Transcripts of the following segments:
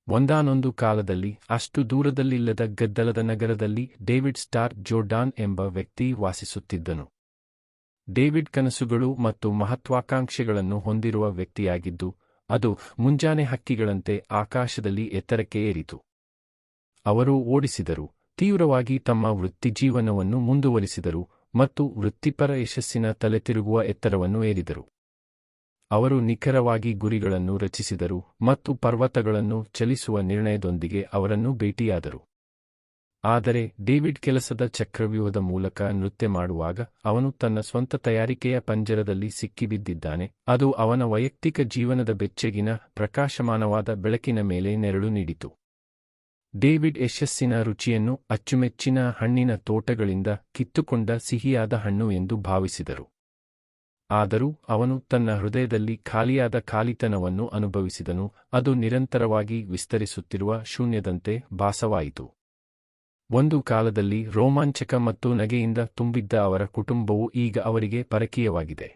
ಒಂದಾನೊಂದು ಕಾಲದಲ್ಲಿ ಅಷ್ಟು ದೂರದಲ್ಲಿಲ್ಲದ ಗದ್ದಲದ ನಗರದಲ್ಲಿ ಡೇವಿಡ್ ಸ್ಟಾರ್ ಜೋರ್ಡಾನ್ ಎಂಬ ವ್ಯಕ್ತಿ ವಾಸಿಸುತ್ತಿದ್ದನು. ಡೇವಿಡ್ ಕನಸುಗಳು ಮತ್ತು ಮಹತ್ವಾಕಾಂಕ್ಷೆಗಳನ್ನು ಹೊಂದಿರುವ ವ್ಯಕ್ತಿಯಾಗಿದ್ದು, ಅದು ಮುಂಜಾನೆ ಹಕ್ಕಿಗಳಂತೆ ಆಕಾಶದಲ್ಲಿ ಎತ್ತರಕ್ಕೆ ಏರಿತು. ಅವರು ಓಡಿಸಿದರು, ತೀವ್ರವಾಗಿ ತಮ್ಮ ವೃತ್ತಿಜೀವನವನ್ನು ಮುಂದುವರಿಸಿದರು ಮತ್ತು ವೃತ್ತಿಪರ ಯಶಸ್ಸಿನ ತಲೆತಿರುಗುವ ಎತ್ತರವನ್ನು ಏರಿದರು. ಅವರು ನಿಖರವಾಗಿ ಗುರಿಗಳನ್ನು ರಚಿಸಿದರು ಮತ್ತು ಪರ್ವತಗಳನ್ನು ಚಲಿಸುವ ನಿರ್ಣಯದೊಂದಿಗೆ ಅವರನ್ನು ಭೇಟಿಯಾದರು. ಆದರೆ ಡೇವಿಡ್ ಕೆಲಸದ ಚಕ್ರವ್ಯೂಹದ ಮೂಲಕ ನೃತ್ಯ ಮಾಡುವಾಗ ಅವನು ತನ್ನ ಸ್ವಂತ ತಯಾರಿಕೆಯ ಪಂಜರದಲ್ಲಿ ಸಿಕ್ಕಿಬಿದ್ದಿದ್ದಾನೆ. ಅದು ಅವನ ವೈಯಕ್ತಿಕ ಜೀವನದ ಬೆಚ್ಚಗಿನ, ಪ್ರಕಾಶಮಾನವಾದ ಬೆಳಕಿನ ಮೇಲೆ ನೆರಳು ನೀಡಿತು. ಡೇವಿಡ್ ಯಶಸ್ಸಿನ ರುಚಿಯನ್ನು ಅಚ್ಚುಮೆಚ್ಚಿನ ಹಣ್ಣಿನ ತೋಟಗಳಿಂದ ಕಿತ್ತುಕೊಂಡ ಸಿಹಿಯಾದ ಹಣ್ಣು ಎಂದು ಭಾವಿಸಿದರು. ಆದರೂ ಅವನು ತನ್ನ ಹೃದಯದಲ್ಲಿ ಖಾಲಿಯಾದ ಖಾಲಿತನವನ್ನು ಅನುಭವಿಸಿದನು. ಅದು ನಿರಂತರವಾಗಿ ವಿಸ್ತರಿಸುತ್ತಿರುವ ಶೂನ್ಯದಂತೆ ಭಾಸವಾಯಿತು. ಒಂದು ಕಾಲದಲ್ಲಿ ರೋಮಾಂಚಕ ಮತ್ತು ನಗೆಯಿಂದ ತುಂಬಿದ್ದ ಅವರ ಕುಟುಂಬವು ಈಗ ಅವರಿಗೆ ಪರಕೀಯವಾಗಿದೆ.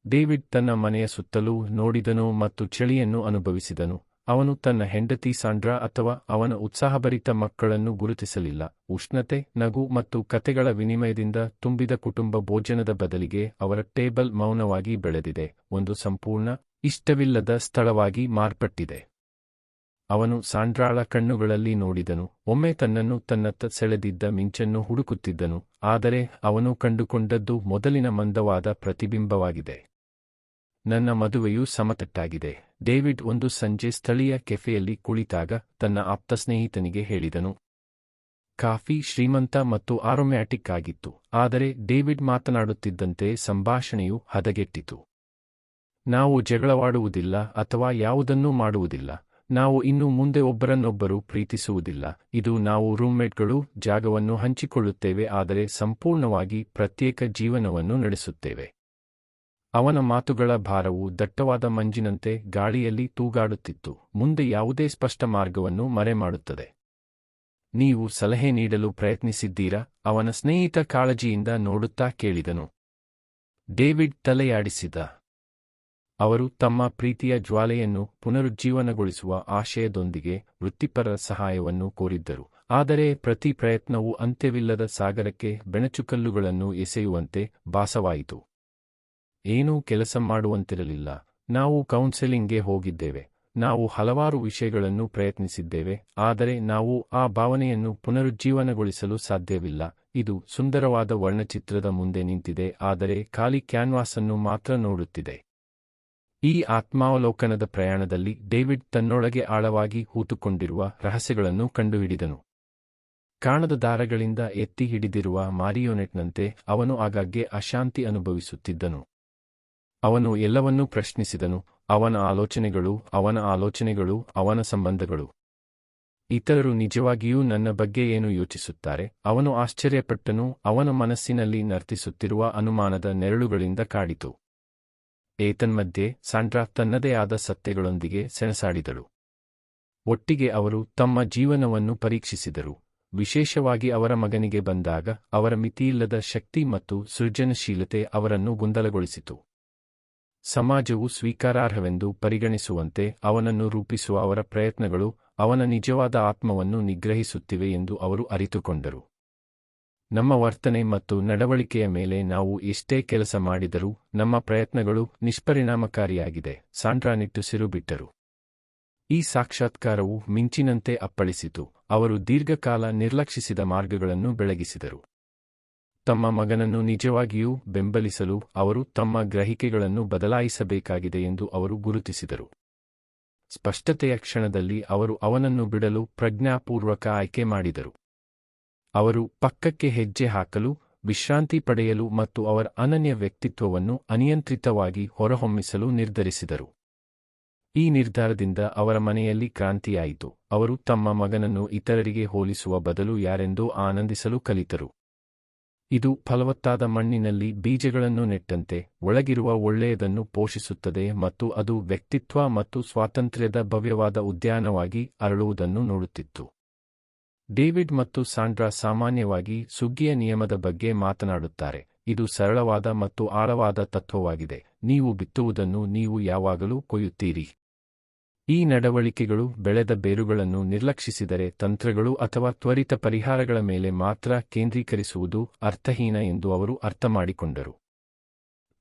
ಡೇವಿಡ್ ತನ್ನ ಮನೆಯ ಸುತ್ತಲೂ ನೋಡಿದನು ಮತ್ತು ಚಳಿಯನ್ನು ಅನುಭವಿಸಿದನು. ಅವನು ತನ್ನ ಹೆಂಡತಿ ಸಾಂಡ್ರಾ ಅಥವಾ ಅವನ ಉತ್ಸಾಹಭರಿತ ಮಕ್ಕಳನ್ನು ಗುರುತಿಸಲಿಲ್ಲ. ಉಷ್ಣತೆ, ನಗು ಮತ್ತು ಕತೆಗಳ ವಿನಿಮಯದಿಂದ ತುಂಬಿದ ಕುಟುಂಬ ಭೋಜನದ ಬದಲಿಗೆ ಅವರ ಟೇಬಲ್ ಮೌನವಾಗಿ ಬೆಳೆದಿದೆ, ಒಂದು ಸಂಪೂರ್ಣ, ಇಷ್ಟವಿಲ್ಲದ ಸ್ಥಳವಾಗಿ ಮಾರ್ಪಟ್ಟಿದೆ. ಅವನು ಸಾಂಡ್ರಾಳ ಕಣ್ಣುಗಳಲ್ಲಿ ನೋಡಿದನು. ಒಮ್ಮೆ ತನ್ನನ್ನು ತನ್ನತ್ತ ಸೆಳೆದಿದ್ದ ಮಿಂಚನ್ನು ಹುಡುಕುತ್ತಿದ್ದನು, ಆದರೆ ಅವನು ಕಂಡುಕೊಂಡದ್ದು ಮೊದಲಿನ ಮಂದವಾದ ಪ್ರತಿಬಿಂಬವಾಗಿದೆ. ನನ್ನ ಮದುವೆಯು ಸಮತಟ್ಟಾಗಿದೆ, ಡೇವಿಡ್ ಒಂದು ಸಂಜೆ ಸ್ಥಳೀಯ ಕೆಫೆಯಲ್ಲಿ ಕುಳಿತಾಗ ತನ್ನ ಆಪ್ತ ಸ್ನೇಹಿತನಿಗೆ ಹೇಳಿದನು. ಕಾಫಿ ಶ್ರೀಮಂತ ಮತ್ತು ಆರೋಮ್ಯಾಟಿಕ್ ಆಗಿತ್ತು, ಆದರೆ ಡೇವಿಡ್ ಮಾತನಾಡುತ್ತಿದ್ದಂತೆ ಸಂಭಾಷಣೆಯು ಹದಗೆಟ್ಟಿತು. ನಾವು ಜಗಳವಾಡುವುದಿಲ್ಲ ಅಥವಾ ಯಾವುದನ್ನೂ ಮಾಡುವುದಿಲ್ಲ. ನಾವು ಇನ್ನು ಮುಂದೆ ಒಬ್ಬರನ್ನೊಬ್ಬರು ಪ್ರೀತಿಸುವುದಿಲ್ಲ. ಇದು ನಾವು ರೂಮ್ಮೇಟ್ಗಳು, ಜಾಗವನ್ನು ಹಂಚಿಕೊಳ್ಳುತ್ತೇವೆ ಆದರೆ ಸಂಪೂರ್ಣವಾಗಿ ಪ್ರತ್ಯೇಕ ಜೀವನವನ್ನು ನಡೆಸುತ್ತೇವೆ. ಅವನ ಮಾತುಗಳ ಭಾರವು ದಟ್ಟವಾದ ಮಂಜಿನಂತೆ ಗಾಳಿಯಲ್ಲಿ ತೂಗಾಡುತ್ತಿತ್ತು, ಮುಂದೆ ಯಾವುದೇ ಸ್ಪಷ್ಟ ಮಾರ್ಗವನ್ನು ಮರೆಮಾಡುತ್ತದೆ. ನೀವು ಸಲಹೆ ನೀಡಲು ಪ್ರಯತ್ನಿಸಿದ್ದೀರಾ? ಅವನ ಸ್ನೇಹಿತ ಕಾಳಜಿಯಿಂದ ನೋಡುತ್ತಾ ಕೇಳಿದನು. ಡೇವಿಡ್ ತಲೆಯಾಡಿಸಿದ. ಅವರು ತಮ್ಮ ಪ್ರೀತಿಯ ಜ್ವಾಲೆಯನ್ನು ಪುನರುಜ್ಜೀವನಗೊಳಿಸುವ ಆಶಯದೊಂದಿಗೆ ವೃತ್ತಿಪರರ ಸಹಾಯವನ್ನು ಕೋರಿದ್ದರು, ಆದರೆ ಪ್ರತಿ ಪ್ರಯತ್ನವೂ ಅಂತ್ಯವಿಲ್ಲದ ಸಾಗರಕ್ಕೆ ಬೆಣಚುಕಲ್ಲುಗಳನ್ನು ಎಸೆಯುವಂತೆ ಭಾಸವಾಯಿತು. ಏನೂ ಕೆಲಸ ಮಾಡುವಂತಿರಲಿಲ್ಲ. ನಾವು ಕೌನ್ಸೆಲಿಂಗ್ಗೆ ಹೋಗಿದ್ದೇವೆ, ನಾವು ಹಲವಾರು ವಿಷಯಗಳನ್ನು ಪ್ರಯತ್ನಿಸಿದ್ದೇವೆ, ಆದರೆ ನಾವು ಆ ಭಾವನೆಯನ್ನು ಪುನರುಜ್ಜೀವನಗೊಳಿಸಲು ಸಾಧ್ಯವಿಲ್ಲ. ಇದು ಸುಂದರವಾದ ವರ್ಣಚಿತ್ರದ ಮುಂದೆ ನಿಂತಿದೆ ಆದರೆ ಖಾಲಿ ಕ್ಯಾನ್ವಾಸನ್ನು ಮಾತ್ರ ನೋಡುತ್ತಿದೆ. ಈ ಆತ್ಮಾವಲೋಕನದ ಪ್ರಯಾಣದಲ್ಲಿ ಡೇವಿಡ್ ತನ್ನೊಳಗೆ ಆಳವಾಗಿ ಹೂತುಕೊಂಡಿರುವ ರಹಸ್ಯಗಳನ್ನು ಕಂಡುಹಿಡಿದನು. ಕಾಣದ ದಾರಗಳಿಂದ ಎತ್ತಿ ಹಿಡಿದಿರುವ ಮಾರಿಯೋನೆಟ್ನಂತೆ ಅವನು ಆಗಾಗ್ಗೆ ಅಶಾಂತಿ ಅನುಭವಿಸುತ್ತಿದ್ದನು. ಅವನು ಎಲ್ಲವನ್ನೂ ಪ್ರಶ್ನಿಸಿದನು, ಅವನ ಆಲೋಚನೆಗಳು, ಅವನ ಆಲೋಚನೆಗಳು, ಅವನ ಸಂಬಂಧಗಳು. ಇತರರು ನಿಜವಾಗಿಯೂ ನನ್ನ ಬಗ್ಗೆ ಏನು ಯೋಚಿಸುತ್ತಾರೆ? ಅವನು ಆಶ್ಚರ್ಯಪಟ್ಟನು. ಅವನ ಮನಸ್ಸಿನಲ್ಲಿ ನರ್ತಿಸುತ್ತಿರುವ ಅನುಮಾನದ ನೆರಳುಗಳಿಂದ ಕಾಡಿತು. ಏತನ್ಮಧ್ಯೆ ಸಾಂಡ್ರಾ ತನ್ನದೇ ಆದ ಸತ್ಯಗಳೊಂದಿಗೆ ಸೆಣಸಾಡಿದಳು. ಒಟ್ಟಿಗೆ ಅವರು ತಮ್ಮ ಜೀವನವನ್ನು ಪರೀಕ್ಷಿಸಿದರು. ವಿಶೇಷವಾಗಿ ಅವರ ಮಗನಿಗೆ ಬಂದಾಗ ಅವರ ಮಿತಿಯಿಲ್ಲದ ಶಕ್ತಿ ಮತ್ತು ಸೃಜನಶೀಲತೆ ಅವರನ್ನು ಗೊಂದಲಗೊಳಿಸಿತು. ಸಮಾಜವು ಸ್ವೀಕಾರಾರ್ಹವೆಂದು ಪರಿಗಣಿಸುವಂತೆ ಅವನನ್ನು ರೂಪಿಸುವ ಅವರ ಪ್ರಯತ್ನಗಳು ಅವನ ನಿಜವಾದ ಆತ್ಮವನ್ನು ನಿಗ್ರಹಿಸುತ್ತಿವೆ ಎಂದು ಅವರು ಅರಿತುಕೊಂಡರು. ನಮ್ಮ ವರ್ತನೆ ಮತ್ತು ನಡವಳಿಕೆಯ ಮೇಲೆ ನಾವು ಎಷ್ಟೇ ಕೆಲಸ ಮಾಡಿದರೂ ನಮ್ಮ ಪ್ರಯತ್ನಗಳು ನಿಷ್ಪರಿಣಾಮಕಾರಿಯಾಗಿದೆ. ಸಾಂಡ್ರಾ ನಿಟ್ಟುಸಿರು ಬಿಟ್ಟರು. ಈ ಸಾಕ್ಷಾತ್ಕಾರವು ಮಿಂಚಿನಂತೆ ಅಪ್ಪಳಿಸಿತು. ಅವರು ದೀರ್ಘಕಾಲ ನಿರ್ಲಕ್ಷಿಸಿದ ಮಾರ್ಗಗಳನ್ನು ಬೆಳಗಿಸಿದರು. ತಮ್ಮ ಮಗನನ್ನು ನಿಜವಾಗಿಯೂ ಬೆಂಬಲಿಸಲು ಅವರು ತಮ್ಮ ಗ್ರಹಿಕೆಗಳನ್ನು ಬದಲಾಯಿಸಬೇಕಾಗಿದೆ ಎಂದು ಅವರು ಗುರುತಿಸಿದರು. ಸ್ಪಷ್ಟತೆಯ ಕ್ಷಣದಲ್ಲಿ ಅವರು ಅವನನ್ನು ಬಿಡಲು ಪ್ರಜ್ಞಾಪೂರ್ವಕ ಆಯ್ಕೆ ಮಾಡಿದರು. ಅವರು ಪಕ್ಕಕ್ಕೆ ಹೆಜ್ಜೆ ಹಾಕಲು, ವಿಶ್ರಾಂತಿ ಪಡೆಯಲು ಮತ್ತು ಅವರ ಅನನ್ಯ ವ್ಯಕ್ತಿತ್ವವನ್ನು ಅನಿಯಂತ್ರಿತವಾಗಿ ಹೊರಹೊಮ್ಮಿಸಲು ನಿರ್ಧರಿಸಿದರು. ಈ ನಿರ್ಧಾರದಿಂದ ಅವರ ಮನೆಯಲ್ಲಿ ಕ್ರಾಂತಿಯಾಯಿತು. ಅವರು ತಮ್ಮ ಮಗನನ್ನು ಇತರರಿಗೆ ಹೋಲಿಸುವ ಬದಲು ಯಾರೆಂದೂ ಆನಂದಿಸಲು ಕಲಿತರು. ಇದು ಫಲವತ್ತಾದ ಮಣ್ಣಿನಲ್ಲಿ ಬೀಜಗಳನ್ನು ನೆಟ್ಟಂತೆ ಒಳಗಿರುವ ಒಳ್ಳೆಯದನ್ನು ಪೋಷಿಸುತ್ತದೆ ಮತ್ತು ಅದು ವ್ಯಕ್ತಿತ್ವ ಮತ್ತು ಸ್ವಾತಂತ್ರ್ಯದ ಭವ್ಯವಾದ ಉದ್ಯಾನವಾಗಿ ಅರಳುವುದನ್ನು ನೋಡುತ್ತಿತ್ತು. ಡೇವಿಡ್ ಮತ್ತು ಸಾಂಡ್ರಾ ಸಾಮಾನ್ಯವಾಗಿ ಸುಗ್ಗಿಯ ನಿಯಮದ ಬಗ್ಗೆ ಮಾತನಾಡುತ್ತಾರೆ. ಇದು ಸರಳವಾದ ಮತ್ತು ಆಳವಾದ ತತ್ವವಾಗಿದೆ. ನೀವು ಬಿತ್ತುವುದನ್ನು ನೀವು ಯಾವಾಗಲೂ ಕೊಯ್ಯುತ್ತೀರಿ. ಈ ನಡವಳಿಕೆಗಳು ಬೆಳೆದ ಬೇರುಗಳನ್ನು ನಿರ್ಲಕ್ಷಿಸಿದರೆ ತಂತ್ರಗಳು ಅಥವಾ ತ್ವರಿತ ಪರಿಹಾರಗಳ ಮೇಲೆ ಮಾತ್ರ ಕೇಂದ್ರೀಕರಿಸುವುದು ಅರ್ಥಹೀನ ಎಂದು ಅವರು ಅರ್ಥಮಾಡಿಕೊಂಡರು.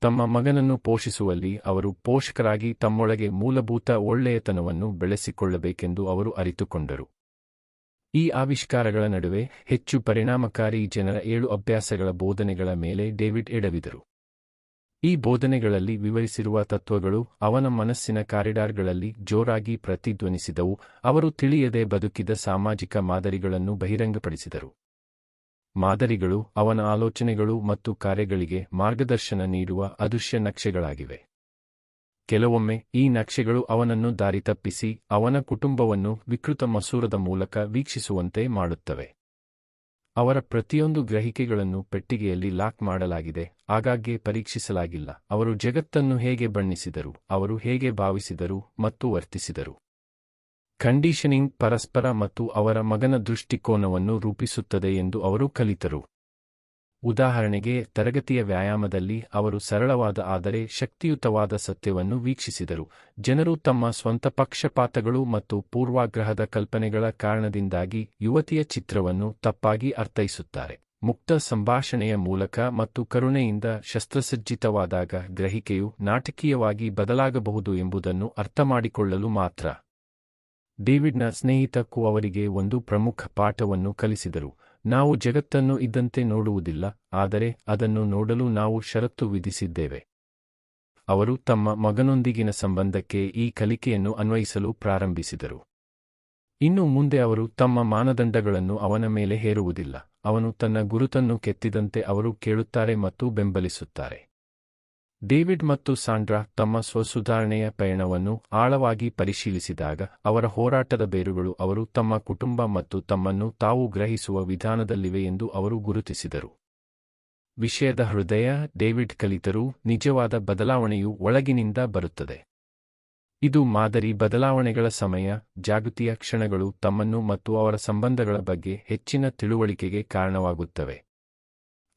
ತಮ್ಮ ಮಗನನ್ನು ಪೋಷಿಸುವಲ್ಲಿ ಅವರು ಪೋಷಕರಾಗಿ ತಮ್ಮೊಳಗೆ ಮೂಲಭೂತ ಒಳ್ಳೆಯತನವನ್ನು ಬೆಳೆಸಿಕೊಳ್ಳಬೇಕೆಂದು ಅವರು ಅರಿತುಕೊಂಡರು. ಈ ಆವಿಷ್ಕಾರಗಳ ನಡುವೆ ಹೆಚ್ಚು ಪರಿಣಾಮಕಾರಿ ಜನರ 7 ಅಭ್ಯಾಸಗಳ ಬೋಧನೆಗಳ ಮೇಲೆ ಡೇವಿಡ್ ಎಡವಿದರು. ಈ ಬೋಧನೆಗಳಲ್ಲಿ ವಿವರಿಸಿರುವ ತತ್ವಗಳು ಅವನ ಮನಸ್ಸಿನ ಕಾರಿಡಾರ್ಗಳಲ್ಲಿ ಜೋರಾಗಿ ಪ್ರತಿಧ್ವನಿಸಿದವು. ಅವರು ತಿಳಿಯದೆ ಬದುಕಿದ ಸಾಮಾಜಿಕ ಮಾದರಿಗಳನ್ನು ಬಹಿರಂಗಪಡಿಸಿದರು. ಮಾದರಿಗಳು ಅವನ ಆಲೋಚನೆಗಳು ಮತ್ತು ಕಾರ್ಯಗಳಿಗೆ ಮಾರ್ಗದರ್ಶನ ನೀಡುವ ಅದೃಶ್ಯ ನಕ್ಷೆಗಳಾಗಿವೆ. ಕೆಲವೊಮ್ಮೆ ಈ ನಕ್ಷೆಗಳು ಅವನನ್ನು ದಾರಿತಪ್ಪಿಸಿ ಅವನ ಕುಟುಂಬವನ್ನು ವಿಕೃತ ಮಸೂರದ ಮೂಲಕ ವೀಕ್ಷಿಸುವಂತೆ ಮಾಡುತ್ತವೆ. ಅವರ ಪ್ರತಿಯೊಂದು ಗ್ರಹಿಕೆಗಳನ್ನು ಪೆಟ್ಟಿಗೆಯಲ್ಲಿ ಲಾಕ್ ಮಾಡಲಾಗಿದೆ, ಆಗಾಗ್ಗೆ ಪರೀಕ್ಷಿಸಲಾಗಿಲ್ಲ. ಅವರು ಜಗತ್ತನ್ನು ಹೇಗೆ ಬಣ್ಣಿಸಿದರು, ಅವರು ಹೇಗೆ ಭಾವಿಸಿದರು ಮತ್ತು ವರ್ತಿಸಿದರು. ಕಂಡೀಷನಿಂಗ್ ಪರಸ್ಪರ ಮತ್ತು ಅವರ ಮಗನ ದೃಷ್ಟಿಕೋನವನ್ನು ರೂಪಿಸುತ್ತದೆ ಎಂದು ಅವರು ಕಲಿತರು. ಉದಾಹರಣೆಗೆ, ತರಗತಿಯ ವ್ಯಾಯಾಮದಲ್ಲಿ ಅವರು ಸರಳವಾದ ಆದರೆ ಶಕ್ತಿಯುತವಾದ ಸತ್ಯವನ್ನು ವೀಕ್ಷಿಸಿದರು. ಜನರು ತಮ್ಮ ಸ್ವಂತ ಪಕ್ಷಪಾತಗಳು ಮತ್ತು ಪೂರ್ವಾಗ್ರಹದ ಕಲ್ಪನೆಗಳ ಕಾರಣದಿಂದಾಗಿ ಯುವತಿಯ ಚಿತ್ರವನ್ನು ತಪ್ಪಾಗಿ ಅರ್ಥೈಸುತ್ತಾರೆ. ಮುಕ್ತ ಸಂಭಾಷಣೆಯ ಮೂಲಕ ಮತ್ತು ಕರುಣೆಯಿಂದ ಶಸ್ತ್ರಸಜ್ಜಿತವಾದಾಗ ಗ್ರಹಿಕೆಯು ನಾಟಕೀಯವಾಗಿ ಬದಲಾಗಬಹುದು ಎಂಬುದನ್ನು ಅರ್ಥಮಾಡಿಕೊಳ್ಳಲು ಮಾತ್ರ. ಡೇವಿಡ್ನ ಸ್ನೇಹಿತಕ್ಕೂ ಅವರಿಗೆ ಒಂದು ಪ್ರಮುಖ ಪಾಠವನ್ನು ಕಲಿಸಿದರು. ನಾವು ಜಗತ್ತನ್ನು ಇದ್ದಂತೆ ನೋಡುವುದಿಲ್ಲ, ಆದರೆ ಅದನ್ನು ನೋಡಲು ನಾವು ಷರತ್ತು ವಿಧಿಸಿದ್ದೇವೆ. ಅವರು ತಮ್ಮ ಮಗನೊಂದಿಗಿನ ಸಂಬಂಧಕ್ಕೆ ಈ ಕಲಿಕೆಯನ್ನು ಅನ್ವಯಿಸಲು ಪ್ರಾರಂಭಿಸಿದರು. ಇನ್ನು ಮುಂದೆ ಅವರು ತಮ್ಮ ಮಾನದಂಡಗಳನ್ನು ಅವನ ಮೇಲೆ ಹೇರುವುದಿಲ್ಲ. ಅವನು ತನ್ನ ಗುರುತನ್ನು ಕೆತ್ತಿದಂತೆ ಅವರು ಕೇಳುತ್ತಾರೆ ಮತ್ತು ಬೆಂಬಲಿಸುತ್ತಾರೆ. ಡೇವಿಡ್ ಮತ್ತು ಸಾಂಡ್ರಾ ತಮ್ಮ ಸ್ವಸುಧಾರಣೆಯ ಪಯಣವನ್ನು ಆಳವಾಗಿ ಪರಿಶೀಲಿಸಿದಾಗ ಅವರ ಹೋರಾಟದ ಬೇರುಗಳು ಅವರು ತಮ್ಮ ಕುಟುಂಬ ಮತ್ತು ತಮ್ಮನ್ನು ತಾವು ಗ್ರಹಿಸುವ ವಿಧಾನದಲ್ಲಿವೆ ಎಂದು ಅವರು ಗುರುತಿಸಿದರು. ವಿಷಯದ ಹೃದಯ. ಡೇವಿಡ್ ಕಲಿತರು, ನಿಜವಾದ ಬದಲಾವಣೆಯು ಒಳಗಿನಿಂದ ಬರುತ್ತದೆ. ಇದು ಮಾದರಿ ಬದಲಾವಣೆಗಳ ಸಮಯ. ಜಾಗೃತಿಯ ಕ್ಷಣಗಳು ತಮ್ಮನ್ನು ಮತ್ತು ಅವರ ಸಂಬಂಧಗಳ ಬಗ್ಗೆ ಹೆಚ್ಚಿನ ತಿಳುವಳಿಕೆಗೆ ಕಾರಣವಾಗುತ್ತವೆ.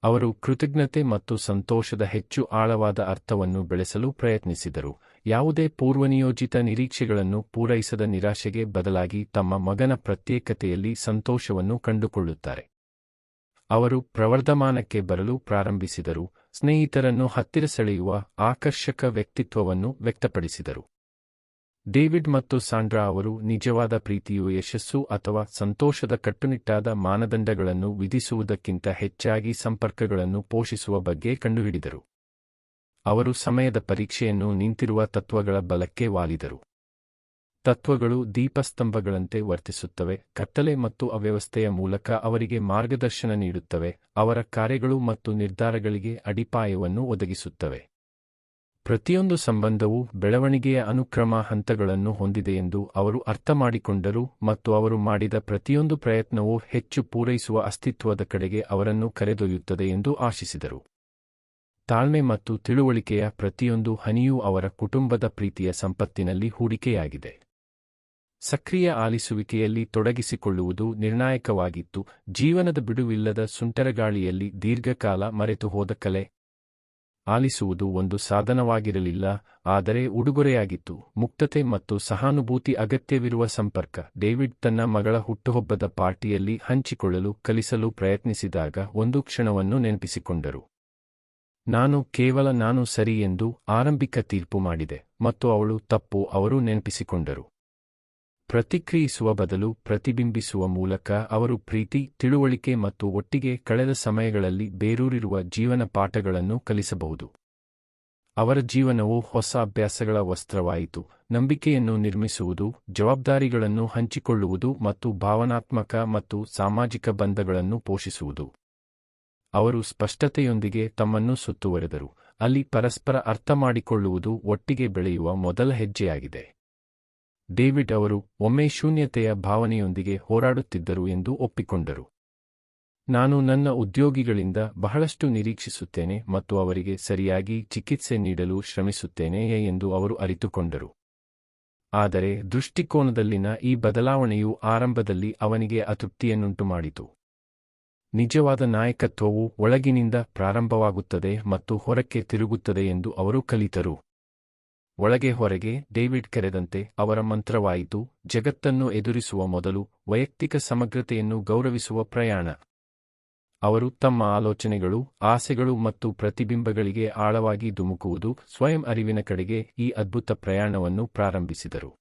ಅವರು ಕೃತಜ್ಞತೆ ಮತ್ತು ಸಂತೋಷದ ಹೆಚ್ಚು ಆಳವಾದ ಅರ್ಥವನ್ನು ಬೆಳೆಸಲು ಪ್ರಯತ್ನಿಸಿದರು, ಯಾವುದೇ ಪೂರ್ವನಿಯೋಜಿತ ನಿರೀಕ್ಷೆಗಳನ್ನು ಪೂರೈಸದ ನಿರಾಶೆಗೆ ಬದಲಾಗಿ ತಮ್ಮ ಮಗನ ಪ್ರತ್ಯೇಕತೆಯಲ್ಲಿ ಸಂತೋಷವನ್ನು ಕಂಡುಕೊಳ್ಳುತ್ತಾರೆ. ಅವರು ಪ್ರವರ್ಧಮಾನಕ್ಕೆ ಬರಲು ಪ್ರಾರಂಭಿಸಿದರು, ಸ್ನೇಹಿತರನ್ನು ಹತ್ತಿರ ಸೆಳೆಯುವ ಆಕರ್ಷಕ ವ್ಯಕ್ತಿತ್ವವನ್ನು ವ್ಯಕ್ತಪಡಿಸಿದರು. ಡೇವಿಡ್ ಮತ್ತು ಸಾಂಡ್ರಾ ಅವರು ನಿಜವಾದ ಪ್ರೀತಿಯು ಯಶಸ್ಸು ಅಥವಾ ಸಂತೋಷದ ಕಟ್ಟುನಿಟ್ಟಾದ ಮಾನದಂಡಗಳನ್ನು ವಿಧಿಸುವುದಕ್ಕಿಂತ ಹೆಚ್ಚಾಗಿ ಸಂಪರ್ಕಗಳನ್ನು ಪೋಷಿಸುವ ಬಗ್ಗೆ ಕಂಡುಹಿಡಿದರು. ಅವರು ಸಮಯದ ಪರೀಕ್ಷೆಯನ್ನು ನಿಂತಿರುವ ತತ್ವಗಳ ಬಲಕ್ಕೆ ವಾಲಿದರು. ತತ್ವಗಳು ದೀಪಸ್ತಂಭಗಳಂತೆ ವರ್ತಿಸುತ್ತವೆ, ಕತ್ತಲೆ ಮತ್ತು ಅವ್ಯವಸ್ಥೆಯ ಮೂಲಕ ಅವರಿಗೆ ಮಾರ್ಗದರ್ಶನ ನೀಡುತ್ತವೆ, ಅವರ ಕಾರ್ಯಗಳು ಮತ್ತು ನಿರ್ಧಾರಗಳಿಗೆ ಅಡಿಪಾಯವನ್ನು ಒದಗಿಸುತ್ತವೆ. ಪ್ರತಿಯೊಂದು ಸಂಬಂಧವೂ ಬೆಳವಣಿಗೆಯ ಅನುಕ್ರಮ ಹಂತಗಳನ್ನು ಹೊಂದಿದೆಯೆಂದು ಅವರು ಅರ್ಥಮಾಡಿಕೊಂಡರು ಮತ್ತು ಅವರು ಮಾಡಿದ ಪ್ರತಿಯೊಂದು ಪ್ರಯತ್ನವೂ ಹೆಚ್ಚು ಪೂರೈಸುವ ಅಸ್ತಿತ್ವದ ಕಡೆಗೆ ಅವರನ್ನು ಕರೆದೊಯ್ಯುತ್ತದೆ ಎಂದು ಆಶಿಸಿದರು. ತಾಳ್ಮೆ ಮತ್ತು ತಿಳುವಳಿಕೆಯ ಪ್ರತಿಯೊಂದು ಹನಿಯೂ ಅವರ ಕುಟುಂಬದ ಪ್ರೀತಿಯ ಸಂಪತ್ತಿನಲ್ಲಿ ಹೂಡಿಕೆಯಾಗಿದೆ. ಸಕ್ರಿಯ ಆಲಿಸುವಿಕೆಯಲ್ಲಿ ತೊಡಗಿಸಿಕೊಳ್ಳುವುದು ನಿರ್ಣಾಯಕವಾಗಿತ್ತು. ಜೀವನದ ಬಿಡುವಿಲ್ಲದ ಸುಂಟರಗಾಳಿಯಲ್ಲಿ ದೀರ್ಘಕಾಲ ಮರೆತು ಹೋದ ಕಲೆ. ಆಲಿಸುವುದು ಒಂದು ಸಾಧನವಾಗಿರಲಿಲ್ಲ, ಆದರೆ ಉಡುಗೊರೆಯಾಗಿತ್ತು. ಮುಕ್ತತೆ ಮತ್ತು ಸಹಾನುಭೂತಿ ಅಗತ್ಯವಿರುವ ಸಂಪರ್ಕ. ಡೇವಿಡ್ ತನ್ನ ಮಗಳ ಹುಟ್ಟುಹಬ್ಬದ ಪಾರ್ಟಿಯಲ್ಲಿ ಹಂಚಿಕೊಳ್ಳಲು ಕಲಿಸಲು ಪ್ರಯತ್ನಿಸಿದಾಗ ಒಂದು ಕ್ಷಣವನ್ನು ನೆನಪಿಸಿಕೊಂಡರು. ನಾನು ಸರಿ ಎಂದು ಆರಂಭಿಕ ತೀರ್ಪು ಮಾಡಿದೆ ಮತ್ತು ಅವಳು ತಪ್ಪು. ಅವರು ನೆನಪಿಸಿಕೊಂಡರು. ಪ್ರತಿಕ್ರಿಯಿಸುವ ಬದಲು ಪ್ರತಿಬಿಂಬಿಸುವ ಮೂಲಕ ಅವರು ಪ್ರೀತಿ, ತಿಳುವಳಿಕೆ ಮತ್ತು ಒಟ್ಟಿಗೆ ಕಳೆದ ಸಮಯಗಳಲ್ಲಿ ಬೇರೂರಿರುವ ಜೀವನ ಪಾಠಗಳನ್ನು ಕಲಿಸಬಹುದು. ಅವರ ಜೀವನವು ಹೊಸ ಅಭ್ಯಾಸಗಳ ವಸ್ತ್ರವಾಯಿತು, ನಂಬಿಕೆಯನ್ನು ನಿರ್ಮಿಸುವುದು, ಜವಾಬ್ದಾರಿಗಳನ್ನು ಹಂಚಿಕೊಳ್ಳುವುದು ಮತ್ತು ಭಾವನಾತ್ಮಕ ಮತ್ತು ಸಾಮಾಜಿಕ ಬಂಧಗಳನ್ನು ಪೋಷಿಸುವುದು. ಅವರು ಸ್ಪಷ್ಟತೆಯೊಂದಿಗೆ ತಮ್ಮನ್ನು ಸುತ್ತುವರೆದರು, ಅಲ್ಲಿ ಪರಸ್ಪರ ಅರ್ಥಮಾಡಿಕೊಳ್ಳುವುದು ಒಟ್ಟಿಗೆ ಬೆಳೆಯುವ ಮೊದಲ ಹೆಜ್ಜೆಯಾಗಿದೆ. ಡೇವಿಡ್ ಅವರು ಒಮ್ಮೆ ಶೂನ್ಯತೆಯ ಭಾವನೆಯೊಂದಿಗೆ ಹೋರಾಡುತ್ತಿದ್ದರು ಎಂದು ಒಪ್ಪಿಕೊಂಡರು. ನಾನು ನನ್ನ ಉದ್ಯೋಗಿಗಳಿಂದ ಬಹಳಷ್ಟು ನಿರೀಕ್ಷಿಸುತ್ತೇನೆ ಮತ್ತು ಅವರಿಗೆ ಸರಿಯಾಗಿ ಚಿಕಿತ್ಸೆ ನೀಡಲು ಶ್ರಮಿಸುತ್ತೇನೆ ಎಂದು ಅವರು ಅರಿತುಕೊಂಡರು. ಆದರೆ ದೃಷ್ಟಿಕೋನದಲ್ಲಿನ ಈ ಬದಲಾವಣೆಯು ಆರಂಭದಲ್ಲಿ ಅವನಿಗೆ ಅತೃಪ್ತಿಯನ್ನುಂಟುಮಾಡಿತು. ನಿಜವಾದ ನಾಯಕತ್ವವು ಒಳಗಿನಿಂದ ಪ್ರಾರಂಭವಾಗುತ್ತದೆ ಮತ್ತು ಹೊರಕ್ಕೆ ತಿರುಗುತ್ತದೆ ಎಂದು ಅವರು ಕಲಿತರು. ಒಳಗೆ ಹೊರಗೆ ಡೇವಿಡ್ ಕರೆದಂತೆ ಅವರ ಮಂತ್ರವಾಯಿತು, ಜಗತ್ತನ್ನು ಎದುರಿಸುವ ಮೊದಲು ವೈಯಕ್ತಿಕ ಸಮಗ್ರತೆಯನ್ನು ಗೌರವಿಸುವ ಪ್ರಯಾಣ. ಅವರು ತಮ್ಮ ಆಲೋಚನೆಗಳು, ಆಸೆಗಳು ಮತ್ತು ಪ್ರತಿಬಿಂಬಗಳಿಗೆ ಆಳವಾಗಿ ಧುಮುಕುವುದು, ಸ್ವಯಂ ಅರಿವಿನ ಕಡೆಗೆ ಈ ಅದ್ಭುತ ಪ್ರಯಾಣವನ್ನು ಪ್ರಾರಂಭಿಸಿದರು.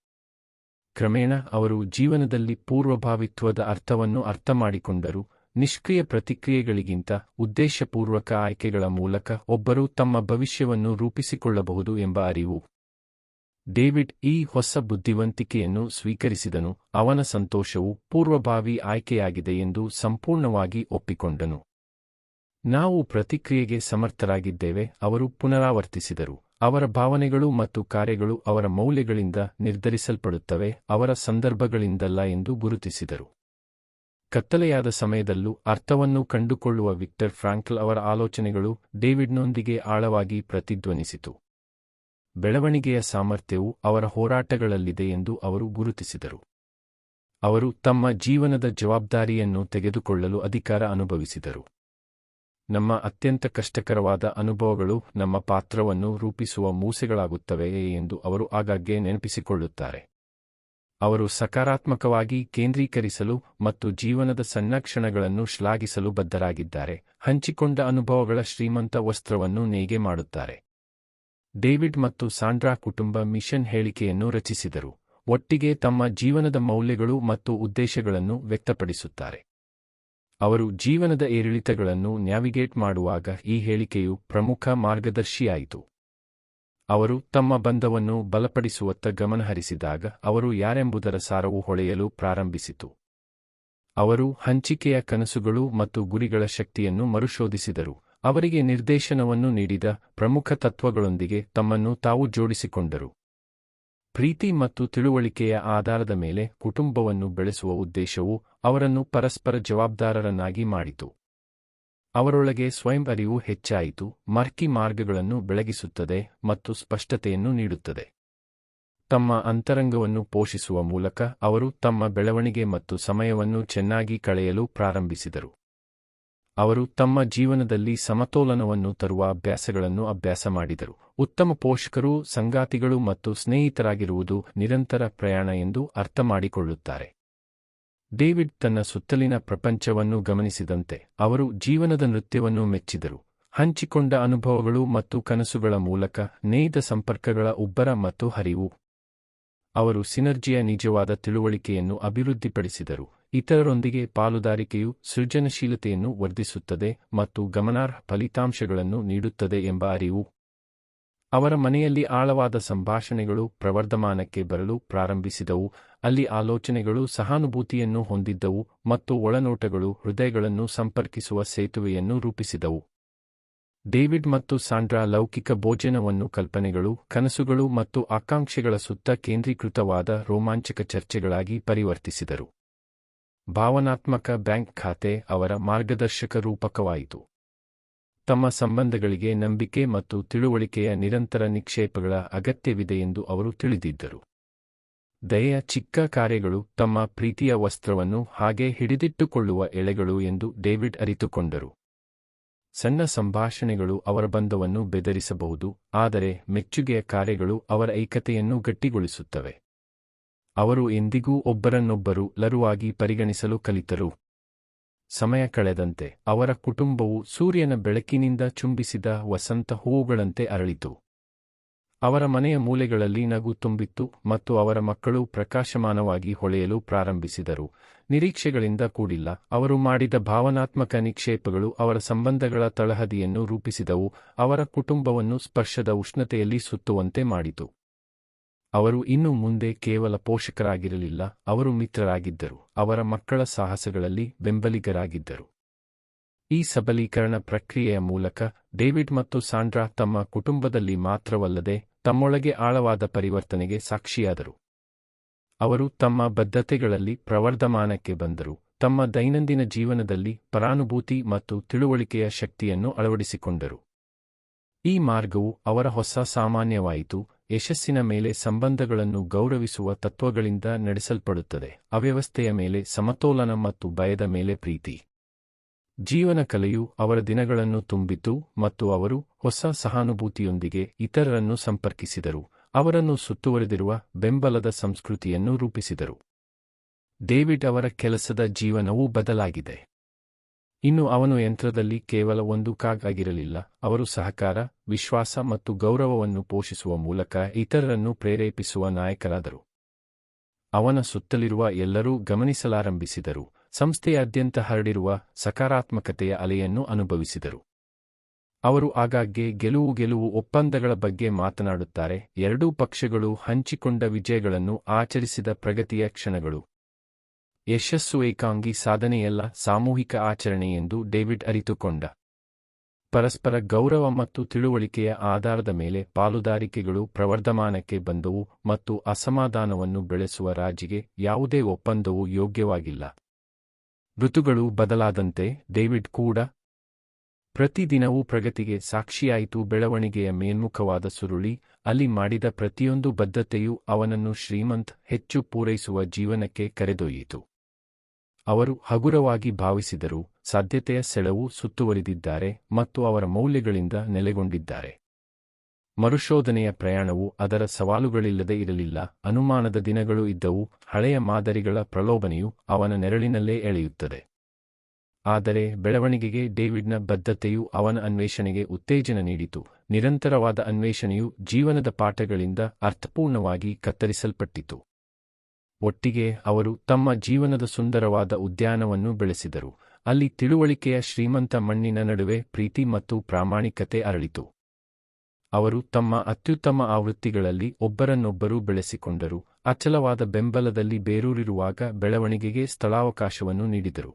ಕ್ರಮೇಣ ಅವರು ಜೀವನದಲ್ಲಿ ಪೂರ್ವಭಾವಿತ್ವದ ಅರ್ಥವನ್ನು ಅರ್ಥಮಾಡಿಕೊಂಡರು. ನಿಷ್ಕ್ರಿಯ ಪ್ರತಿಕ್ರಿಯೆಗಳಿಗಿಂತ ಉದ್ದೇಶಪೂರ್ವಕ ಆಯ್ಕೆಗಳ ಮೂಲಕ ಒಬ್ಬರು ತಮ್ಮ ಭವಿಷ್ಯವನ್ನು ರೂಪಿಸಿಕೊಳ್ಳಬಹುದು ಎಂಬ ಅರಿವು. ಡೇವಿಡ್ ಈ ಹೊಸ ಬುದ್ಧಿವಂತಿಕೆಯನ್ನು ಸ್ವೀಕರಿಸಿದನು. ಅವನ ಸಂತೋಷವು ಪೂರ್ವಭಾವಿ ಆಯ್ಕೆಯಾಗಿದೆ ಎಂದು ಸಂಪೂರ್ಣವಾಗಿ ಒಪ್ಪಿಕೊಂಡನು. ನಾವು ಪ್ರತಿಕ್ರಿಯೆಗೆ ಸಮರ್ಥರಾಗಿದ್ದೇವೆ, ಅವರು ಪುನರಾವರ್ತಿಸಿದರು. ಅವರ ಭಾವನೆಗಳು ಮತ್ತು ಕಾರ್ಯಗಳು ಅವರ ಮೌಲ್ಯಗಳಿಂದ ನಿರ್ಧರಿಸಲ್ಪಡುತ್ತವೆ, ಅವರ ಸಂದರ್ಭಗಳಿಂದಲ್ಲ ಎಂದು ಗುರುತಿಸಿದರು. ಕತ್ತಲೆಯಾದ ಸಮಯದಲ್ಲೂ ಅರ್ಥವನ್ನು ಕಂಡುಕೊಳ್ಳುವ ವಿಕ್ಟರ್ ಫ್ರಾಂಕ್ಲ್ ಅವರ ಆಲೋಚನೆಗಳು ಡೇವಿಡ್ನೊಂದಿಗೆ ಆಳವಾಗಿ ಪ್ರತಿಧ್ವನಿಸಿತು. ಬೆಳವಣಿಗೆಯ ಸಾಮರ್ಥ್ಯವು ಅವರ ಹೋರಾಟಗಳಲ್ಲಿದೆ ಎಂದು ಅವರು ಗುರುತಿಸಿದರು. ಅವರು ತಮ್ಮ ಜೀವನದ ಜವಾಬ್ದಾರಿಯನ್ನು ತೆಗೆದುಕೊಳ್ಳಲು ಅಧಿಕಾರ ಅನುಭವಿಸಿದರು. ನಮ್ಮ ಅತ್ಯಂತ ಕಷ್ಟಕರವಾದ ಅನುಭವಗಳು ನಮ್ಮ ಪಾತ್ರವನ್ನು ರೂಪಿಸುವ ಮೂಸೆಗಳಾಗುತ್ತವೆಯೇ ಎಂದು ಅವರು ಆಗಾಗ್ಗೆ ನೆನಪಿಸಿಕೊಳ್ಳುತ್ತಾರೆ. ಅವರು ಸಕಾರಾತ್ಮಕವಾಗಿ ಕೇಂದ್ರೀಕರಿಸಲು ಮತ್ತು ಜೀವನದ ಸಣ್ಣ ಕ್ಷಣಗಳನ್ನು ಶ್ಲಾಘಿಸಲು ಬದ್ಧರಾಗಿದ್ದಾರೆ. ಹಂಚಿಕೊಂಡ ಅನುಭವಗಳ ಶ್ರೀಮಂತ ವಸ್ತ್ರವನ್ನು ನೇಯ್ಗೆ ಮಾಡುತ್ತಾರೆ. ಡೇವಿಡ್ ಮತ್ತು ಸಾಂಡ್ರಾ ಕುಟುಂಬ ಮಿಷನ್ ಹೇಳಿಕೆಯನ್ನು ರಚಿಸಿದರು. ಒಟ್ಟಿಗೆ ತಮ್ಮ ಜೀವನದ ಮೌಲ್ಯಗಳು ಮತ್ತು ಉದ್ದೇಶಗಳನ್ನು ವ್ಯಕ್ತಪಡಿಸುತ್ತಾರೆ. ಅವರು ಜೀವನದ ಏರಿಳಿತಗಳನ್ನು ನ್ಯಾವಿಗೇಟ್ ಮಾಡುವಾಗ ಈ ಹೇಳಿಕೆಯು ಪ್ರಮುಖ ಮಾರ್ಗದರ್ಶಿಯಾಯಿತು. ಅವರು ತಮ್ಮ ಬಂಧವನ್ನು ಬಲಪಡಿಸುವತ್ತ ಗಮನಹರಿಸಿದಾಗ ಅವರು ಯಾರೆಂಬುದರ ಸಾರವು ಹೊಳೆಯಲು ಪ್ರಾರಂಭಿಸಿತು. ಅವರು ಹಂಚಿಕೆಯ ಕನಸುಗಳು ಮತ್ತು ಗುರಿಗಳ ಶಕ್ತಿಯನ್ನು ಮರುಶೋಧಿಸಿದರು. ಅವರಿಗೆ ನಿರ್ದೇಶನವನ್ನು ನೀಡಿದ ಪ್ರಮುಖ ತತ್ವಗಳೊಂದಿಗೆ ತಮ್ಮನ್ನು ತಾವು ಜೋಡಿಸಿಕೊಂಡರು. ಪ್ರೀತಿ ಮತ್ತು ತಿಳುವಳಿಕೆಯ ಆಧಾರದ ಮೇಲೆ ಕುಟುಂಬವನ್ನು ಬೆಳೆಸುವ ಉದ್ದೇಶವು ಅವರನ್ನು ಪರಸ್ಪರ ಜವಾಬ್ದಾರರನ್ನಾಗಿ ಮಾಡಿತು. ಅವರೊಳಗೆ ಸ್ವಯಂ ಅರಿವು ಹೆಚ್ಚಾಯಿತು, ಮರ್ಕಿ ಮಾರ್ಗಗಳನ್ನು ಬೆಳಗಿಸುತ್ತದೆ ಮತ್ತು ಸ್ಪಷ್ಟತೆಯನ್ನು ನೀಡುತ್ತದೆ. ತಮ್ಮ ಅಂತರಂಗವನ್ನು ಪೋಷಿಸುವ ಮೂಲಕ ಅವರು ತಮ್ಮ ಬೆಳವಣಿಗೆ ಮತ್ತು ಸಮಯವನ್ನು ಚೆನ್ನಾಗಿ ಕಳೆಯಲು ಪ್ರಾರಂಭಿಸಿದರು. ಅವರು ತಮ್ಮ ಜೀವನದಲ್ಲಿ ಸಮತೋಲನವನ್ನು ತರುವ ಅಭ್ಯಾಸಗಳನ್ನು ಅಭ್ಯಾಸ ಮಾಡಿದರು. ಉತ್ತಮ ಪೋಷಕರು, ಸಂಗಾತಿಗಳು ಮತ್ತು ಸ್ನೇಹಿತರಾಗಿರುವುದು ನಿರಂತರ ಪ್ರಯಾಣ ಎಂದು ಅರ್ಥಮಾಡಿಕೊಳ್ಳುತ್ತಾರೆ. ಡೇವಿಡ್ ತನ್ನ ಸುತ್ತಲಿನ ಪ್ರಪಂಚವನ್ನು ಗಮನಿಸಿದಂತೆ ಅವರು ಜೀವನದ ನೃತ್ಯವನ್ನು ಮೆಚ್ಚಿದರು. ಹಂಚಿಕೊಂಡ ಅನುಭವಗಳು ಮತ್ತು ಕನಸುಗಳ ಮೂಲಕ ನೇಯ್ದ ಸಂಪರ್ಕಗಳ ಉಬ್ಬರ ಮತ್ತು ಹರಿವು. ಅವರು ಸಿನರ್ಜಿಯ ನಿಜವಾದ ತಿಳುವಳಿಕೆಯನ್ನು ಅಭಿವೃದ್ಧಿಪಡಿಸಿದರು. ಇತರರೊಂದಿಗೆ ಪಾಲುದಾರಿಕೆಯು ಸೃಜನಶೀಲತೆಯನ್ನು ವರ್ಧಿಸುತ್ತದೆ ಮತ್ತು ಗಮನಾರ್ಹ ಫಲಿತಾಂಶಗಳನ್ನು ನೀಡುತ್ತದೆ ಎಂಬ ಅರಿವು. ಅವರ ಮನೆಯಲ್ಲಿ ಆಳವಾದ ಸಂಭಾಷಣೆಗಳು ಪ್ರವರ್ಧಮಾನಕ್ಕೆ ಬರಲು ಪ್ರಾರಂಭಿಸಿದವು, ಅಲ್ಲಿ ಆಲೋಚನೆಗಳು ಸಹಾನುಭೂತಿಯನ್ನು ಹೊಂದಿದ್ದವು ಮತ್ತು ಒಳನೋಟಗಳು ಹೃದಯಗಳನ್ನು ಸಂಪರ್ಕಿಸುವ ಸೇತುವೆಯನ್ನು ರೂಪಿಸಿದವು. ಡೇವಿಡ್ ಮತ್ತು ಸಾಂಡ್ರಾ ಲೌಕಿಕ ಭೋಜನವನ್ನು ಕಲ್ಪನೆಗಳು, ಕನಸುಗಳು ಮತ್ತು ಆಕಾಂಕ್ಷೆಗಳ ಸುತ್ತ ಕೇಂದ್ರೀಕೃತವಾದ ರೋಮಾಂಚಕ ಚರ್ಚೆಗಳಾಗಿ ಪರಿವರ್ತಿಸಿದರು. ಭಾವನಾತ್ಮಕ ಬ್ಯಾಂಕ್ ಖಾತೆ ಅವರ ಮಾರ್ಗದರ್ಶಕ ರೂಪಕವಾಯಿತು. ತಮ್ಮ ಸಂಬಂಧಗಳಿಗೆ ನಂಬಿಕೆ ಮತ್ತು ತಿಳುವಳಿಕೆಯ ನಿರಂತರ ನಿಕ್ಷೇಪಗಳ ಅಗತ್ಯವಿದೆ ಎಂದು ಅವರು ತಿಳಿದಿದ್ದರು. ದಯೆಯ ಚಿಕ್ಕ ಕಾರ್ಯಗಳು ತಮ್ಮ ಪ್ರೀತಿಯ ವಸ್ತ್ರವನ್ನು ಹಾಗೆ ಹಿಡಿದಿಟ್ಟುಕೊಳ್ಳುವ ಎಳೆಗಳು ಎಂದು ಡೇವಿಡ್ ಅರಿತುಕೊಂಡರು. ಸಣ್ಣ ಸಂಭಾಷಣೆಗಳು ಅವರ ಬಂಧವನ್ನು ಬೆದರಿಸಬಹುದು, ಆದರೆ ಮೆಚ್ಚುಗೆಯ ಕಾರ್ಯಗಳು ಅವರ ಐಕ್ಯತೆಯನ್ನು ಗಟ್ಟಿಗೊಳಿಸುತ್ತವೆ. ಅವರು ಎಂದಿಗೂ ಒಬ್ಬರನ್ನೊಬ್ಬರು ಲರುವಾಗಿ ಪರಿಗಣಿಸಲು ಕಲಿತರು. ಸಮಯ ಕಳೆದಂತೆ ಅವರ ಕುಟುಂಬವು ಸೂರ್ಯನ ಬೆಳಕಿನಿಂದ ಚುಂಬಿಸಿದ ವಸಂತ ಹೂವುಗಳಂತೆ ಅರಳಿತು. ಅವರ ಮನೆಯ ಮೂಲೆಗಳಲ್ಲಿ ನಗು ತುಂಬಿತ್ತು ಮತ್ತು ಅವರ ಮಕ್ಕಳು ಪ್ರಕಾಶಮಾನವಾಗಿ ಹೊಳೆಯಲು ಪ್ರಾರಂಭಿಸಿದರು. ನಿರೀಕ್ಷೆಗಳಿಂದ ಕೂಡಿಲ್ಲ, ಅವರು ಮಾಡಿದ ಭಾವನಾತ್ಮಕ ನಿಕ್ಷೇಪಗಳು ಅವರ ಸಂಬಂಧಗಳ ತಳಹದಿಯನ್ನು ರೂಪಿಸಿದವು, ಅವರ ಕುಟುಂಬವನ್ನು ಸ್ಪರ್ಶದ ಉಷ್ಣತೆಯಲ್ಲಿ ಸುತ್ತುವಂತೆ ಮಾಡಿತು. ಅವರು ಇನ್ನು ಮುಂದೆ ಕೇವಲ ಪೋಷಕರಾಗಿರಲಿಲ್ಲ, ಅವರು ಮಿತ್ರರಾಗಿದ್ದರು, ಅವರ ಮಕ್ಕಳ ಸಾಹಸಗಳಲ್ಲಿ ಬೆಂಬಲಿಗರಾಗಿದ್ದರು. ಈ ಸಬಲೀಕರಣ ಪ್ರಕ್ರಿಯೆಯ ಮೂಲಕ ಡೇವಿಡ್ ಮತ್ತು ಸಾಂಡ್ರಾ ತಮ್ಮ ಕುಟುಂಬದಲ್ಲಿ ಮಾತ್ರವಲ್ಲದೆ ತಮ್ಮೊಳಗೆ ಆಳವಾದ ಪರಿವರ್ತನೆಗೆ ಸಾಕ್ಷಿಯಾದರು. ಅವರು ತಮ್ಮ ಬದ್ಧತೆಗಳಲ್ಲಿ ಪ್ರವರ್ಧಮಾನಕ್ಕೆ ಬಂದರು, ತಮ್ಮ ದೈನಂದಿನ ಜೀವನದಲ್ಲಿ ಪರಾನುಭೂತಿ ಮತ್ತು ತಿಳುವಳಿಕೆಯ ಶಕ್ತಿಯನ್ನು ಅಳವಡಿಸಿಕೊಂಡರು. ಈ ಮಾರ್ಗವು ಅವರ ಹೊಸ ಸಾಮಾನ್ಯವಾಯಿತು, ಯಶಸ್ಸಿನ ಮೇಲೆ ಸಂಬಂಧಗಳನ್ನು ಗೌರವಿಸುವ ತತ್ವಗಳಿಂದ ನಡೆಸಲ್ಪಡುತ್ತದೆ, ಅವ್ಯವಸ್ಥೆಯ ಮೇಲೆ ಸಮತೋಲನ ಮತ್ತು ಭಯದ ಮೇಲೆ ಪ್ರೀತಿ. ಜೀವನ ಕಲೆಯು ಅವರ ದಿನಗಳನ್ನು ತುಂಬಿತು ಮತ್ತು ಅವರು ಹೊಸ ಸಹಾನುಭೂತಿಯೊಂದಿಗೆ ಇತರರನ್ನು ಸಂಪರ್ಕಿಸಿದರು. ಅವರನ್ನು ಸುತ್ತುವರೆದಿರುವ ಬೆಂಬಲದ ಸಂಸ್ಕೃತಿಯನ್ನು ರೂಪಿಸಿದರು. ಡೇವಿಡ್ ಅವರ ಕೆಲಸದ ಜೀವನವೂ ಬದಲಾಗಿದೆ. ಇನ್ನು ಅವನು ಯಂತ್ರದಲ್ಲಿ ಕೇವಲ ಒಂದು ಕಾಗ್ ಆಗಿರಲಿಲ್ಲ, ಅವರು ಸಹಕಾರ, ವಿಶ್ವಾಸ ಮತ್ತು ಗೌರವವನ್ನು ಪೋಷಿಸುವ ಮೂಲಕ ಇತರರನ್ನು ಪ್ರೇರೇಪಿಸುವ ನಾಯಕರಾದರು. ಅವನ ಸುತ್ತಲಿರುವ ಎಲ್ಲರೂ ಗಮನಿಸಲಾರಂಭಿಸಿದರು, ಸಂಸ್ಥೆಯಾದ್ಯಂತ ಹರಡಿರುವ ಸಕಾರಾತ್ಮಕತೆಯ ಅಲೆಯನ್ನು ಅನುಭವಿಸಿದರು. ಅವರು ಆಗಾಗ್ಗೆ ಗೆಲುವು ಒಪ್ಪಂದಗಳ ಬಗ್ಗೆ ಮಾತನಾಡುತ್ತಾರೆ, ಎರಡೂ ಪಕ್ಷಗಳು ಹಂಚಿಕೊಂಡ ವಿಜಯಗಳನ್ನು ಆಚರಿಸಿದ ಪ್ರಗತಿಯ ಕ್ಷಣಗಳು. ಯಶಸ್ಸು ಏಕಾಂಗಿ ಸಾಧನೆಯಲ್ಲ, ಸಾಮೂಹಿಕ ಆಚರಣೆ ಎಂದು ಡೇವಿಡ್ ಅರಿತುಕೊಂಡ. ಪರಸ್ಪರ ಗೌರವ ಮತ್ತು ತಿಳುವಳಿಕೆಯ ಆಧಾರದ ಮೇಲೆ ಪಾಲುದಾರಿಕೆಗಳು ಪ್ರವರ್ಧಮಾನಕ್ಕೆ ಬಂದವು ಮತ್ತು ಅಸಮಾಧಾನವನ್ನು ಬೆಳೆಸುವ ರಾಜಿಗೆ ಯಾವುದೇ ಒಪ್ಪಂದವೂ ಯೋಗ್ಯವಾಗಿಲ್ಲ. ಋತುಗಳು ಬದಲಾದಂತೆ ಡೇವಿಡ್ ಕೂಡ ಪ್ರತಿದಿನವೂ ಪ್ರಗತಿಗೆ ಸಾಕ್ಷಿಯಾಯಿತು. ಬೆಳವಣಿಗೆಯ ಮೇಲ್ಮುಖವಾದ ಸುರುಳಿ, ಅಲ್ಲಿ ಮಾಡಿದ ಪ್ರತಿಯೊಂದು ಬದ್ಧತೆಯೂ ಅವನನ್ನು ಶ್ರೀಮಂತ, ಹೆಚ್ಚು ಪೂರೈಸುವ ಜೀವನಕ್ಕೆ ಕರೆದೊಯ್ಯಿತು. ಅವರು ಹಗುರವಾಗಿ ಭಾವಿಸಿದರು, ಸಾಧ್ಯತೆಯ ಸೆಳವು ಸುತ್ತುವರಿದಿದ್ದಾರೆ ಮತ್ತು ಅವರ ಮೌಲ್ಯಗಳಿಂದ ನೆಲೆಗೊಂಡಿದ್ದಾರೆ. ಮರುಶೋಧನೆಯ ಪ್ರಯಾಣವು ಅದರ ಸವಾಲುಗಳಿಲ್ಲದೆ ಇರಲಿಲ್ಲ. ಅನುಮಾನದ ದಿನಗಳು ಇದ್ದವು, ಹಳೆಯ ಮಾದರಿಗಳ ಪ್ರಲೋಭನೆಯು ಅವನ ನೆರಳಿನಲ್ಲೇ ಎಳೆಯುತ್ತದೆ. ಆದರೆ ಬೆಳವಣಿಗೆಗೆ ಡೇವಿಡ್ನ ಬದ್ಧತೆಯು ಅವನ ಅನ್ವೇಷಣೆಗೆ ಉತ್ತೇಜನ ನೀಡಿತು. ನಿರಂತರವಾದ ಅನ್ವೇಷಣೆಯು ಜೀವನದ ಪಾಠಗಳಿಂದ ಅರ್ಥಪೂರ್ಣವಾಗಿ ಕತ್ತರಿಸಲ್ಪಟ್ಟಿತು. ಒಟ್ಟಿಗೆ ಅವರು ತಮ್ಮ ಜೀವನದ ಸುಂದರವಾದ ಉದ್ಯಾನವನ್ನು ಬೆಳೆಸಿದರು. ಅಲ್ಲಿ ತಿಳುವಳಿಕೆಯ ಶ್ರೀಮಂತ ಮಣ್ಣಿನ ನಡುವೆ ಪ್ರೀತಿ ಮತ್ತು ಪ್ರಾಮಾಣಿಕತೆ ಅರಳಿತು. ಅವರು ತಮ್ಮ ಅತ್ಯುತ್ತಮ ಆವೃತ್ತಿಗಳಲ್ಲಿ ಒಬ್ಬರನ್ನೊಬ್ಬರು ಬೆಳೆಸಿಕೊಂಡರು, ಅಚಲವಾದ ಬೆಂಬಲದಲ್ಲಿ ಬೇರೂರಿರುವಾಗ ಬೆಳವಣಿಗೆಗೆ ಸ್ಥಳಾವಕಾಶವನ್ನು ನೀಡಿದರು.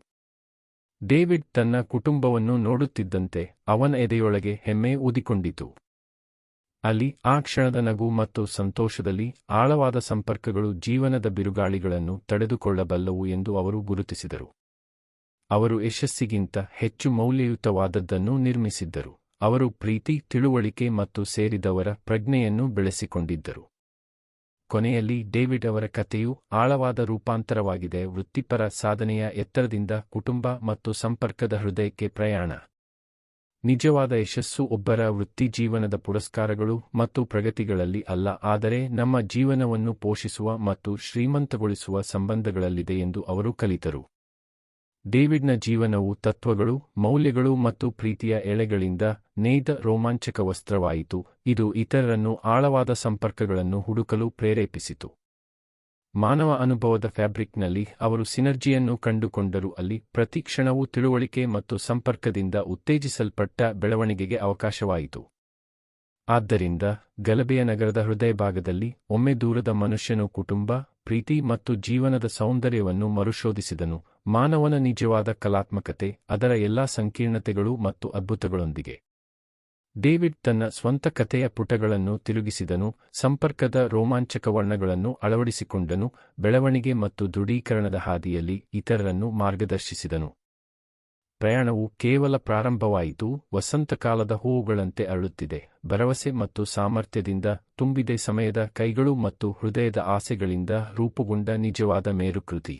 ಡೇವಿಡ್ ತನ್ನ ಕುಟುಂಬವನ್ನು ನೋಡುತ್ತಿದ್ದಂತೆ ಅವನ ಎದೆಯೊಳಗೆ ಹೆಮ್ಮೆ ಊದಿಕೊಂಡಿತು. ಅಲ್ಲಿ ಆ ಕ್ಷಣದ ನಗು ಮತ್ತು ಸಂತೋಷದಲ್ಲಿ ಆಳವಾದ ಸಂಪರ್ಕಗಳು ಜೀವನದ ಬಿರುಗಾಳಿಗಳನ್ನು ತಡೆದುಕೊಳ್ಳಬಲ್ಲವು ಎಂದು ಅವರು ಗುರುತಿಸಿದರು. ಅವರು ಯಶಸ್ಸಿಗಿಂತ ಹೆಚ್ಚು ಮೌಲ್ಯಯುತವಾದದ್ದನ್ನು ನಿರ್ಮಿಸಿದ್ದರು. ಅವರು ಪ್ರೀತಿ, ತಿಳುವಳಿಕೆ ಮತ್ತು ಸೇರಿದವರ ಪ್ರಜ್ಞೆಯನ್ನು ಬೆಳೆಸಿಕೊಂಡಿದ್ದರು. ಕೊನೆಯಲ್ಲಿ ಡೇವಿಡ್ ಅವರ ಕಥೆಯು ಆಳವಾದ ರೂಪಾಂತರವಾಗಿದೆ, ವೃತ್ತಿಪರ ಸಾಧನೆಯ ಎತ್ತರದಿಂದ ಕುಟುಂಬ ಮತ್ತು ಸಂಪರ್ಕದ ಹೃದಯಕ್ಕೆ ಪ್ರಯಾಣ. ನಿಜವಾದ ಯಶಸ್ಸು ಒಬ್ಬರ ವೃತ್ತಿಜೀವನದ ಪುರಸ್ಕಾರಗಳು ಮತ್ತು ಪ್ರಗತಿಗಳಲ್ಲಿ ಅಲ್ಲ, ಆದರೆ ನಮ್ಮ ಜೀವನವನ್ನು ಪೋಷಿಸುವ ಮತ್ತು ಶ್ರೀಮಂತಗೊಳಿಸುವ ಸಂಬಂಧಗಳಲ್ಲಿದೆ ಎಂದು ಅವರು ಕಲಿತರು. ಡೇವಿಡ್ನ ಜೀವನವು ತತ್ವಗಳು, ಮೌಲ್ಯಗಳು ಮತ್ತು ಪ್ರೀತಿಯ ಎಳೆಗಳಿಂದ ನೇಯ್ದ ರೋಮಾಂಚಕ ವಸ್ತ್ರವಾಯಿತು, ಇದು ಇತರರನ್ನು ಆಳವಾದ ಸಂಪರ್ಕಗಳನ್ನು ಹುಡುಕಲು ಪ್ರೇರೇಪಿಸಿತು. ಮಾನವ ಅನುಭವದ ಫ್ಯಾಬ್ರಿಕ್ನಲ್ಲಿ ಅವರು ಸಿನರ್ಜಿಯನ್ನು ಕಂಡುಕೊಂಡರು, ಅಲ್ಲಿ ಪ್ರತಿ ಕ್ಷಣವೂ ತಿಳುವಳಿಕೆ ಮತ್ತು ಸಂಪರ್ಕದಿಂದ ಉತ್ತೇಜಿಸಲ್ಪಟ್ಟ ಬೆಳವಣಿಗೆಗೆ ಅವಕಾಶವಾಯಿತು. ಆದ್ದರಿಂದ ಗಲಭೆಯ ನಗರದ ಹೃದಯಭಾಗದಲ್ಲಿ ಒಮ್ಮೆ ದೂರದ ಮನುಷ್ಯನು ಕುಟುಂಬ, ಪ್ರೀತಿ ಮತ್ತು ಜೀವನದ ಸೌಂದರ್ಯವನ್ನು ಮರುಶೋಧಿಸಿದನು, ಮಾನವನ ನಿಜವಾದ ಕಲಾತ್ಮಕತೆ, ಅದರ ಎಲ್ಲಾ ಸಂಕೀರ್ಣತೆಗಳು ಮತ್ತು ಅದ್ಭುತಗಳೊಂದಿಗೆ. ಡೇವಿಡ್ ತನ್ನ ಸ್ವಂತ ಕಥೆಯ ಪುಟಗಳನ್ನು ತಿರುಗಿಸಿದನು, ಸಂಪರ್ಕದ ರೋಮಾಂಚಕ ವರ್ಣಗಳನ್ನು ಅಳವಡಿಸಿಕೊಂಡನು, ಬೆಳವಣಿಗೆ ಮತ್ತು ದೃಢೀಕರಣದ ಹಾದಿಯಲ್ಲಿ ಇತರರನ್ನು ಮಾರ್ಗದರ್ಶಿಸಿದನು. ಪ್ರಯಾಣವು ಕೇವಲ ಪ್ರಾರಂಭವಾಯಿತು, ವಸಂತಕಾಲದ ಹೂವುಗಳಂತೆ ಅರಳುತ್ತಿದೆ, ಭರವಸೆ ಮತ್ತು ಸಾಮರ್ಥ್ಯದಿಂದ ತುಂಬಿದೆ, ಸಮಯದ ಕೈಗಳು ಮತ್ತು ಹೃದಯದ ಆಸೆಗಳಿಂದ ರೂಪುಗೊಂಡ ನಿಜವಾದ ಮೇರುಕೃತಿ.